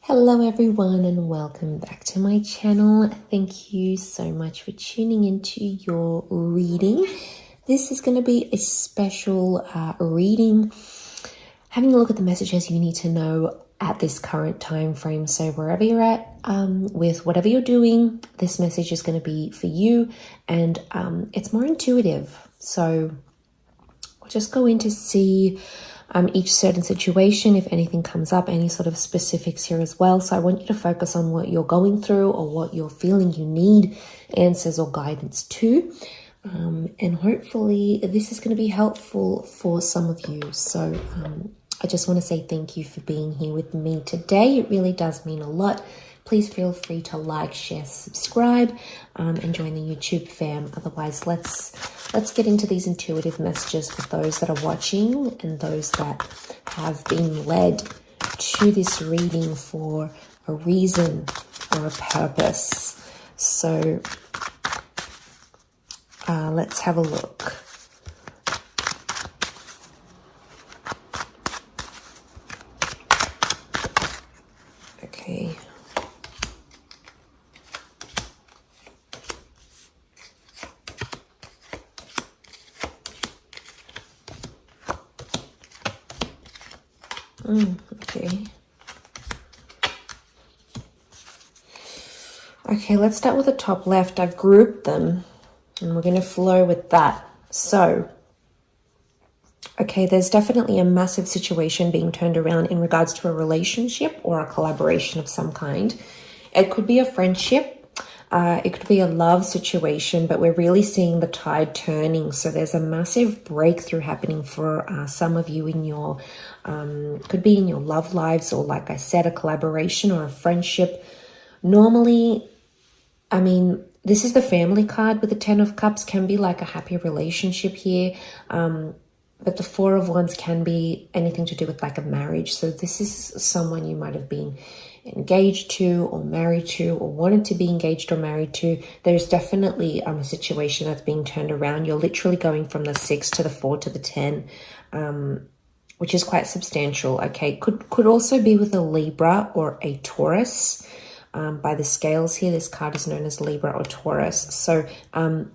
Hello everyone and welcome back to my channel. Thank you so much for tuning into your reading. This is going to be a special reading, having a look at the messages you need to know at this current time frame. So wherever you're at with whatever you're doing, this message is going to be for you, and it's more intuitive. So we'll just go in to see each certain situation, if anything comes up, any sort of specifics here as well. So I want you to focus on what you're going through or what you're feeling you need answers or guidance to. And hopefully this is going to be helpful for some of you. So I just want to say thank you for being here with me today. It really does mean a lot. Please feel free to like, share, subscribe, and join the YouTube fam. Otherwise, let's get into these intuitive messages for those that are watching and those that have been led to this reading for a reason or a purpose. So let's have a look. Okay. Okay, let's start with the top left. I've grouped them and we're going to flow with that. So, okay, there's definitely a massive situation being turned around in regards to a relationship or a collaboration of some kind. It could be a friendship. It could be a love situation, but we're really seeing the tide turning. So there's a massive breakthrough happening for some of you in your, could be in your love lives, or like I said, a collaboration or a friendship. Normally, I mean, this is the family card with the Ten of Cups, can be like a happy relationship here. But the Four of Wands can be anything to do with like a marriage. So this is someone you might have been engaged to or married to or wanted to be engaged or married to. There's definitely a situation that's being turned around. You're literally going from the 6 to the 4 to the 10, which is quite substantial. Okay, could also be with a Libra or a Taurus. By the scales here, this card is known as Libra or Taurus. So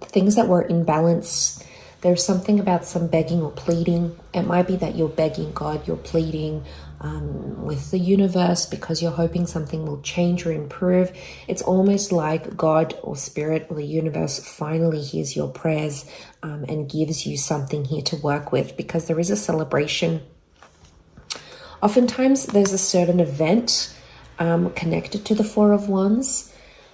things that were in balance. There's something about some begging or pleading. It might be that you're begging God, you're pleading with the universe because you're hoping something will change or improve. It's almost like God or Spirit or the universe finally hears your prayers and gives you something here to work with, because there is a celebration. Oftentimes there's a certain event connected to the Four of Wands.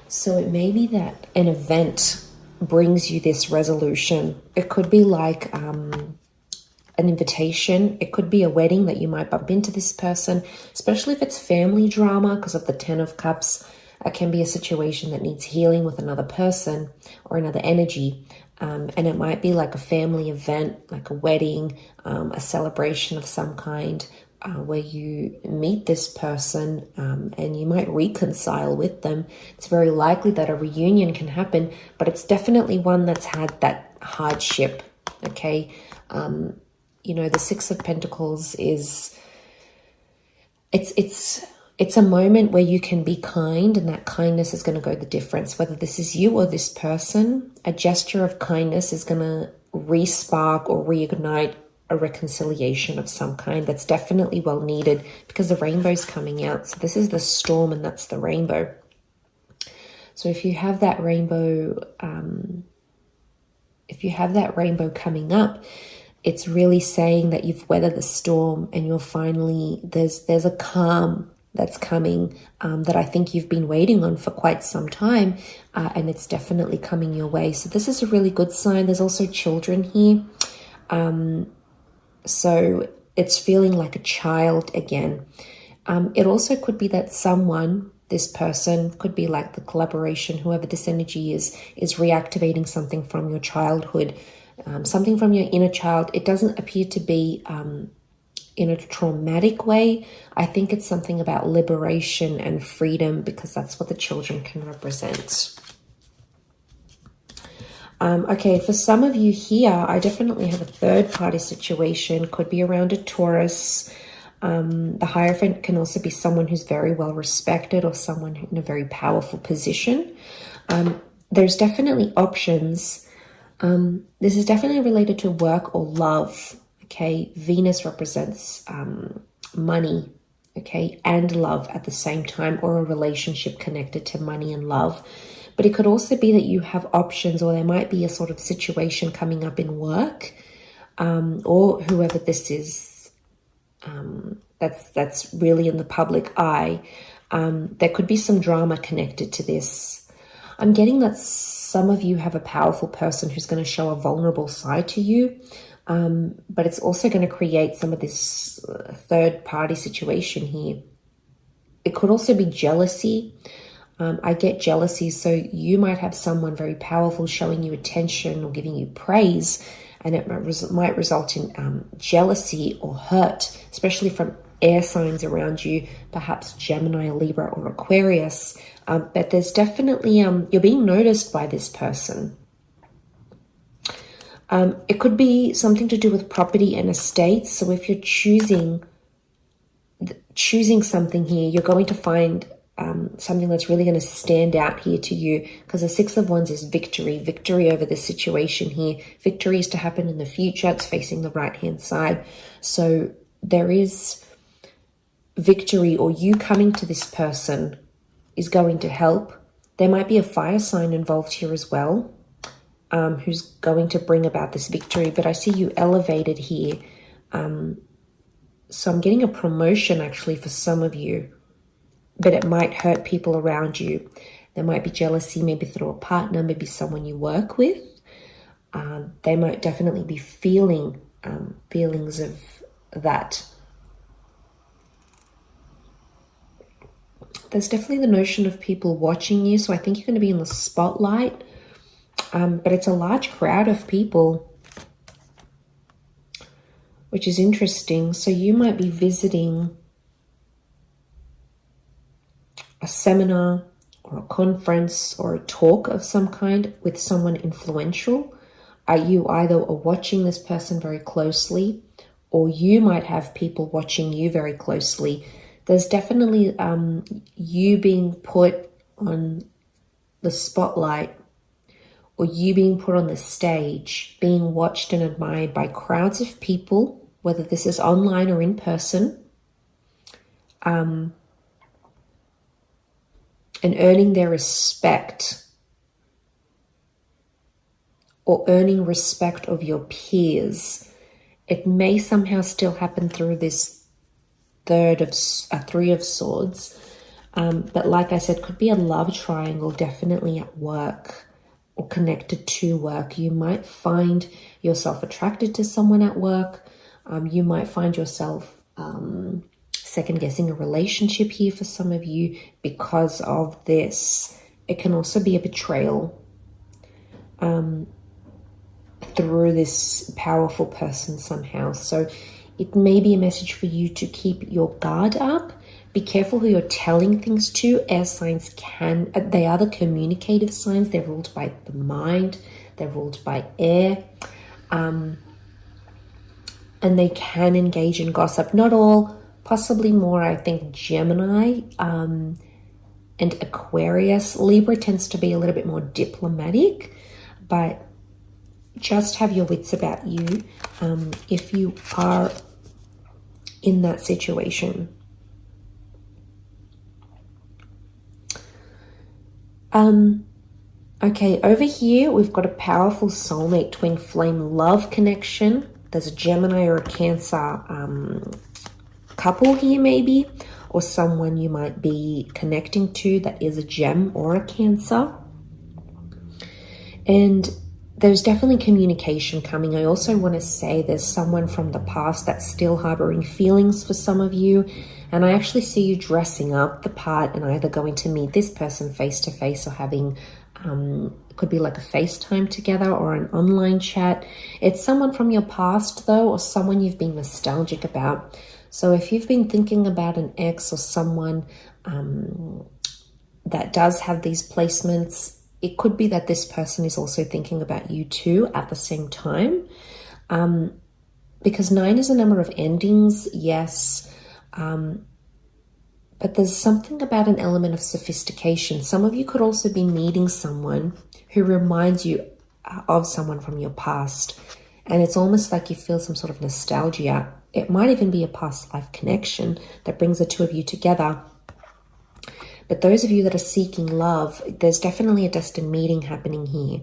So it may be that an event brings you this resolution. It could be like an invitation. It could be a wedding that you might bump into this person, especially if it's family drama because of the Ten of Cups. It can be a situation that needs healing with another person or another energy. And it might be like a family event, like a wedding, a celebration of some kind, where you meet this person and you might reconcile with them. It's very likely that a reunion can happen, but it's definitely one that's had that hardship. Okay, you know, the Six of Pentacles is it's a moment where you can be kind, and that kindness is going to go the difference. Whether this is you or this person, a gesture of kindness is going to re-spark or reignite a reconciliation of some kind that's definitely well needed, because the rainbow's coming out. So this is the storm and that's the rainbow. So if you have that rainbow, coming up, it's really saying that you've weathered the storm and you're finally, there's a calm that's coming that I think you've been waiting on for quite some time, and it's definitely coming your way. So this is a really good sign. There's also children here. So it's feeling like a child again. It also could be that someone, this person, could be like the collaboration, whoever this energy is reactivating something from your childhood, something from your inner child. It doesn't appear to be in a traumatic way. I think it's something about liberation and freedom, because that's what the children can represent. Okay, for some of you here, I definitely have a third party situation. Could be around a Taurus. The Hierophant can also be someone who's very well respected or someone in a very powerful position. There's definitely options. This is definitely related to work or love. Okay, Venus represents money, okay, and love at the same time, or a relationship connected to money and love. But it could also be that you have options, or there might be a sort of situation coming up in work, or whoever this is, that's really in the public eye. There could be some drama connected to this. I'm getting that some of you have a powerful person who's going to show a vulnerable side to you, but it's also going to create some of this third party situation here. It could also be jealousy. I get jealousy, so you might have someone very powerful showing you attention or giving you praise, and it might result in jealousy or hurt, especially from air signs around you, perhaps Gemini, Libra, or Aquarius. But there's definitely, you're being noticed by this person. It could be something to do with property and estates. So if you're choosing something here, you're going to find something that's really going to stand out here to you, because the Six of Wands is victory over the situation here. Victory is to happen in the future. It's facing the right-hand side. So there is victory, or you coming to this person is going to help. There might be a fire sign involved here as well, who's going to bring about this victory. But I see you elevated here. So I'm getting a promotion actually for some of you, but it might hurt people around you. There might be jealousy, maybe through a partner, maybe someone you work with. They might definitely be feeling feelings of that. There's definitely the notion of people watching you, so I think you're going to be in the spotlight, but it's a large crowd of people, which is interesting. So you might be visiting a seminar or a conference or a talk of some kind with someone influential. You either are watching this person very closely, or you might have people watching you very closely. There's definitely you being put on the spotlight, or you being put on the stage, being watched and admired by crowds of people, whether this is online or in person, and earning their respect, or earning respect of your peers. It may somehow still happen through this Three of Swords, but like I said, could be a love triangle, definitely at work or connected to work. You might find yourself attracted to someone at work. You might find yourself second guessing a relationship here for some of you because of this. It can also be a betrayal through this powerful person somehow. So it may be a message for you to keep your guard up. Be careful who you're telling things to. Air signs they are the communicative signs. They're ruled by the mind. They're ruled by air. And they can engage in gossip. Not all, possibly more, I think, Gemini and Aquarius. Libra tends to be a little bit more diplomatic, but just have your wits about you if you are in that situation. Okay, over here we've got a powerful soulmate twin flame love connection. There's a Gemini or a Cancer couple here maybe, or someone you might be connecting to that is a Gem or a Cancer. And there's definitely communication coming. I also want to say there's someone from the past that's still harboring feelings for some of you. And I actually see you dressing up the part and either going to meet this person face to face or having, could be like a FaceTime together or an online chat. It's someone from your past though, or someone you've been nostalgic about. So if you've been thinking about an ex or someone that does have these placements, it could be that this person is also thinking about you too at the same time. Because 9 is a number of endings, yes. But there's something about an element of sophistication. Some of you could also be meeting someone who reminds you of someone from your past. And it's almost like you feel some sort of nostalgia. It might even be a past life connection that brings the two of you together. But those of you that are seeking love, there's definitely a destined meeting happening here,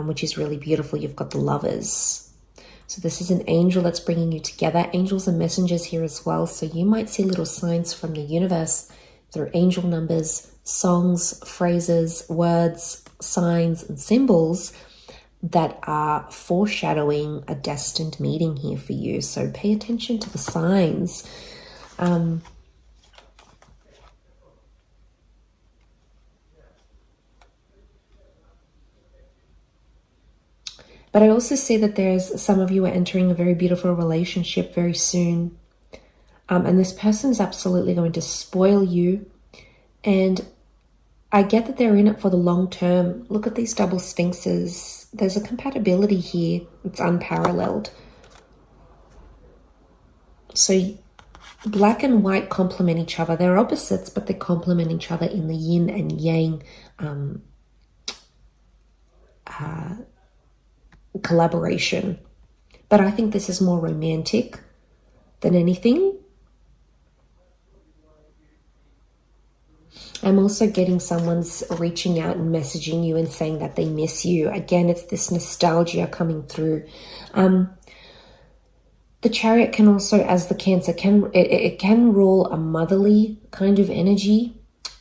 which is really beautiful. You've got the lovers. So this is an angel that's bringing you together. Angels are messengers here as well. So you might see little signs from the universe through angel numbers, songs, phrases, words, signs, and symbols that are foreshadowing a destined meeting here for you. So pay attention to the signs. But I also see that there's some of you are entering a very beautiful relationship very soon. And this person is absolutely going to spoil you. And I get that they're in it for the long term. Look at these double sphinxes. There's a compatibility here. It's unparalleled. So black and white complement each other. They're opposites, but they complement each other in the yin and yang collaboration. But I think this is more romantic than anything. I'm also getting someone's reaching out and messaging you and saying that they miss you. Again, it's this nostalgia coming through. The Chariot can also, as the Cancer, it can rule a motherly kind of energy.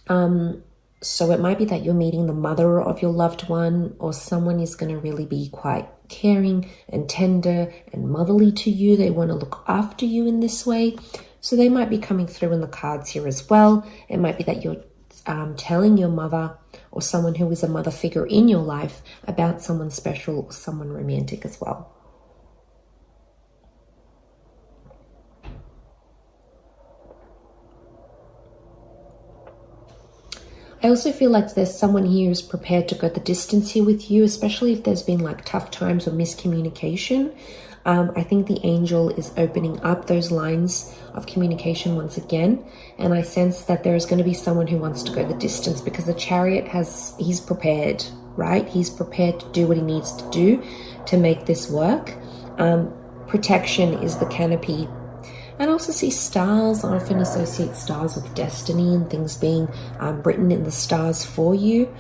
So it might be that you're meeting the mother of your loved one, or someone is going to really be quite caring and tender and motherly to you. They want to look after you in this way. So they might be coming through in the cards here as well. It might be that you're telling your mother or someone who is a mother figure in your life about someone special or someone romantic as well. I also feel like there's someone here who's prepared to go the distance here with you, especially if there's been like tough times or miscommunication. I think the angel is opening up those lines of communication once again. And I sense that there is going to be someone who wants to go the distance, because the Chariot he's prepared, right? He's prepared to do what he needs to do to make this work. Protection is the canopy. And I also see stars. I often associate stars with destiny and things being written in the stars for you.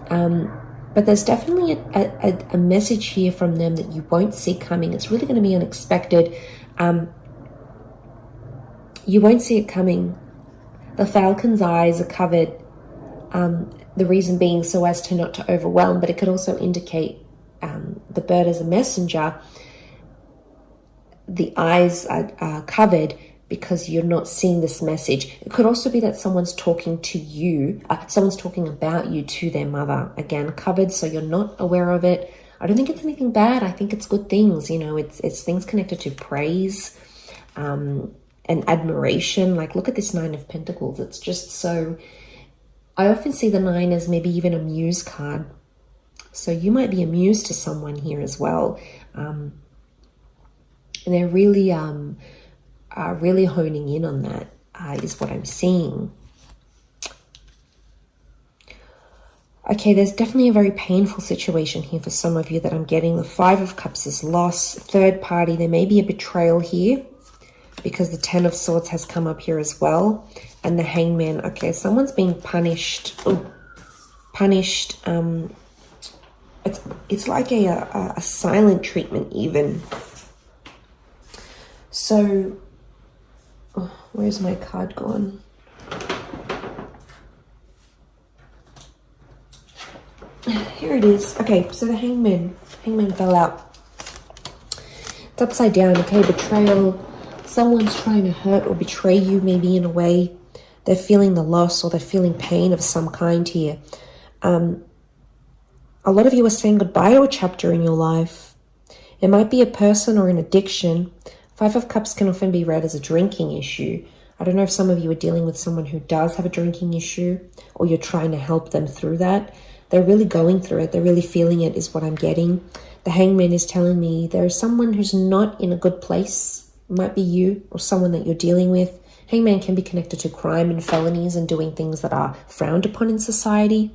But there's definitely a message here from them that you won't see coming. It's really going to be unexpected. You won't see it coming. The falcon's eyes are covered. The reason being so as to not to overwhelm, but it could also indicate the bird as a messenger. The eyes are covered because you're not seeing this message. It could also be that someone's talking to you, someone's talking about you to their mother. Again, covered, so you're not aware of it. I don't think it's anything bad. I think it's good things. You know, it's things connected to praise and admiration. Like, look at this Nine of Pentacles. It's just so... I often see the 9 as maybe even a muse card. So you might be a muse to someone here as well. And they're really honing in on that, is what I'm seeing. Okay, there's definitely a very painful situation here for some of you that I'm getting. The 5 of Cups is loss, third party. There may be a betrayal here because the 10 of Swords has come up here as well. And the Hangman. Okay, someone's being punished. Oh, punished. It's like a silent treatment even. So, where's my card gone? Here it is. Okay, so the Hangman fell out. It's upside down. Okay, betrayal. Someone's trying to hurt or betray you, maybe in a way. They're feeling the loss or they're feeling pain of some kind here. A lot of you are saying goodbye to a chapter in your life. It might be a person or an addiction. 5 of Cups can often be read as a drinking issue. I don't know if some of you are dealing with someone who does have a drinking issue, or you're trying to help them through that. They're really going through it. They're really feeling it, is what I'm getting. The Hangman is telling me there is someone who's not in a good place. It might be you or someone that you're dealing with. Hangman can be connected to crime and felonies and doing things that are frowned upon in society.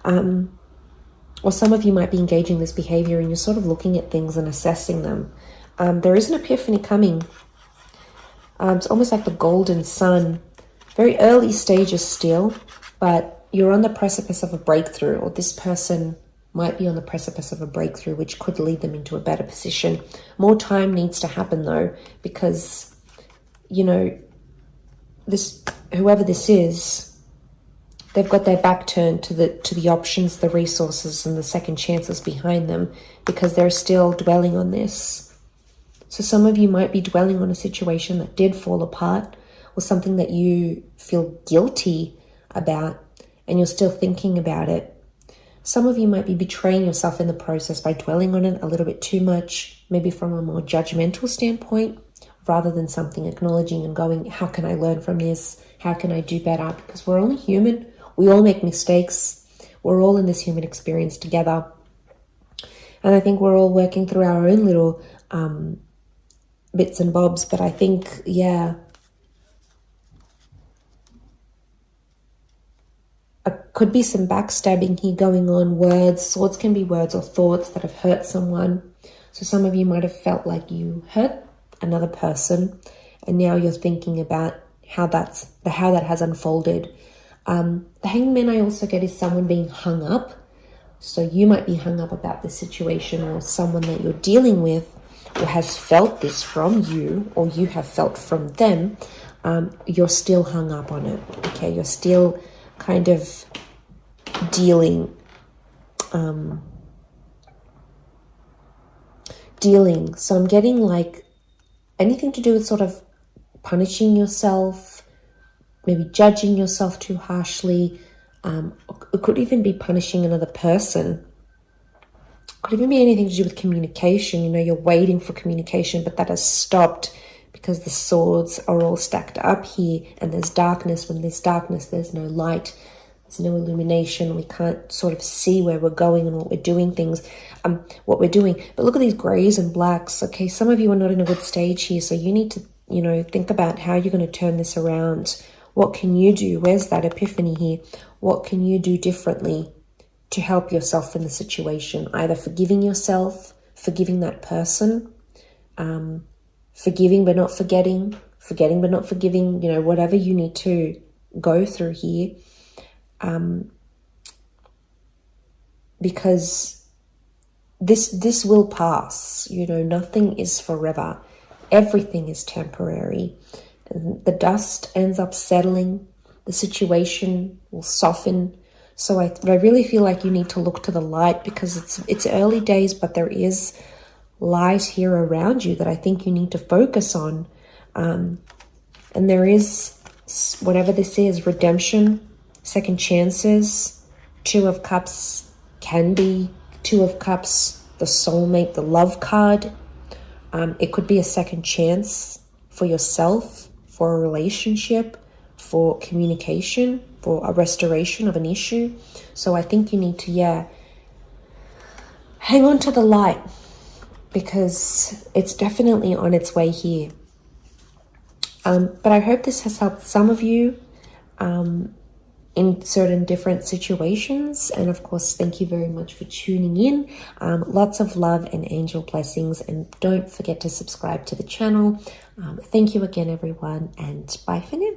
Or some of you might be engaging this behavior and you're sort of looking at things and assessing them. There is an epiphany coming. It's almost like the golden sun. Very early stages still, but you're on the precipice of a breakthrough, or this person might be on the precipice of a breakthrough, which could lead them into a better position. More time needs to happen though, because, you know, whoever this is, they've got their back turned to the options, the resources, and the second chances behind them, because they're still dwelling on this. So some of you might be dwelling on a situation that did fall apart, or something that you feel guilty about, and you're still thinking about it. Some of you might be betraying yourself in the process by dwelling on it a little bit too much, maybe from a more judgmental standpoint, rather than something acknowledging and going, how can I learn from this? How can I do better? Because we're only human. We all make mistakes. We're all in this human experience together. And I think we're all working through our own little bits and bobs. But I think, yeah, could be some backstabbing here going on. Words, swords can be words or thoughts that have hurt someone. So some of you might have felt like you hurt another person, and now you're thinking about how that has unfolded. The hangman I also get is someone being hung up. So you might be hung up about this situation, or someone that you're dealing with or has felt this from you, or you have felt from them. You're still hung up on it. Okay, you're still kind of dealing. So I'm getting like anything to do with sort of punishing yourself, maybe judging yourself too harshly. It could even be punishing another person. Could even be anything to do with communication. You know, you're waiting for communication, but that has stopped because the swords are all stacked up here, and there's darkness. When there's darkness, there's no light. There's no illumination. We can't sort of see where we're going and what we're doing what we're doing. But look at these grays and blacks. Okay, some of you are not in a good stage here, so you need to, you know, think about how you're going to turn this around. What can you do? Where's that epiphany here? What can you do differently to help yourself in the situation? Either forgiving yourself, forgiving that person, forgiving but not forgetting, forgetting but not forgiving, you know, whatever you need to go through here. Because this will pass, you know, nothing is forever. Everything is temporary. And the dust ends up settling. The situation will soften. So I really feel like you need to look to the light, because it's early days, but there is light here around you that I think you need to focus on. And there is, whatever this is, redemption, second chances. Two of Cups can be Two of Cups, the soulmate, the love card. It could be a second chance for yourself, for a relationship, for communication, for a restoration of an issue. So I think you need to, hang on to the light, because it's definitely on its way here. But I hope this has helped some of you in certain different situations. And of course, thank you very much for tuning in. Lots of love and angel blessings. And don't forget to subscribe to the channel. Thank you again, everyone. And bye for now.